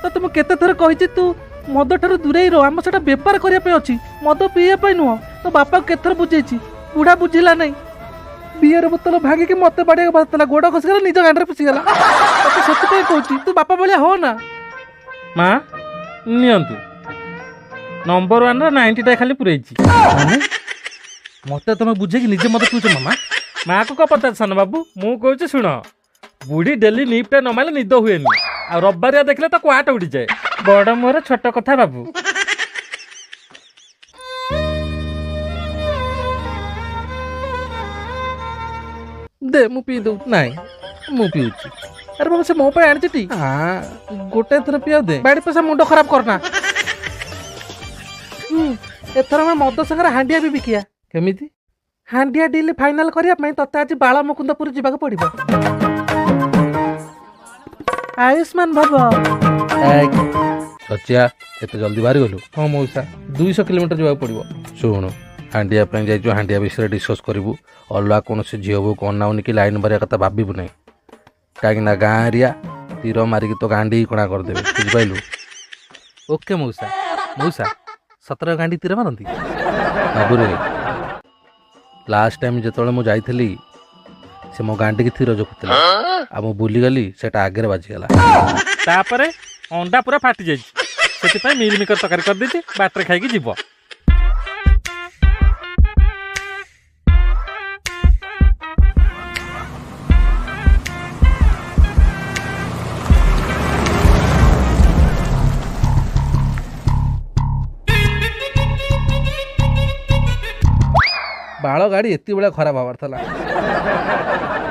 तो मुझे केते थर कही तू मद ठार दूरे रह आम से बेपार करने अच्छी मद पीवा नुह तो बापा केथर बुझे बुढ़ा बुझिला नहीं बियर बोतल भागिक मत बाड़े बारता गोड़ खसीगला निज गांड पशिगला से कहूँ तू बापा भाया हो ना माँ नियंतु नंबर 1 90 खाली पुरई मत तुम बुझे कि निजे मत पीछ मामा माँ को पचार सान बाबू मु कहूँ शुण बुढ़ी डेली निपटा न मारे निद हुए आ रविवार देखले तो क्वाट उड़ी जाए बड़ मोर छोट कथा बाबू दे मु पी दू नाई मु पीऊँ अरे बाबा से मो पे आनी हाँ गोटे थर पिया दे बाड़ी पैसा मुंड खराब करना एथर मैं मद संगे हांडिया भी बिकिया केमिति हांडिया डील फाइनाल करने तते आज बाल मुकुंदपुर जावाक पड़ो आयुष्मान बाबा सचिया एते जल्दी बाहरी गलु हाँ मौसा 200 किलोमीटर जावाक पड़ो शुणु हांडिया जाइए हांडिया विषय डिस्कस करूँ अलग कौन झील बो कौन नाउनी कि लाइन बारे कथा भावु ना कहीं गाँ एरिया तीर मारिक तो गांडी कणा करदे बुझिपाइलु ओके मौसा मौसा 17 गांडी तीर मारती बाबूरे लास्ट टाइम जो मुझे जाइली से मो गांडी की तीर जोखुला आ मु बुलीगली सेटा आगे बाजिगला तापरे अंडा पूरा फाटी जाइए मिल मेकर तकारी कर देती बाटर खाई जीव बाल गाड़ी एत बड़ा खराब हबार था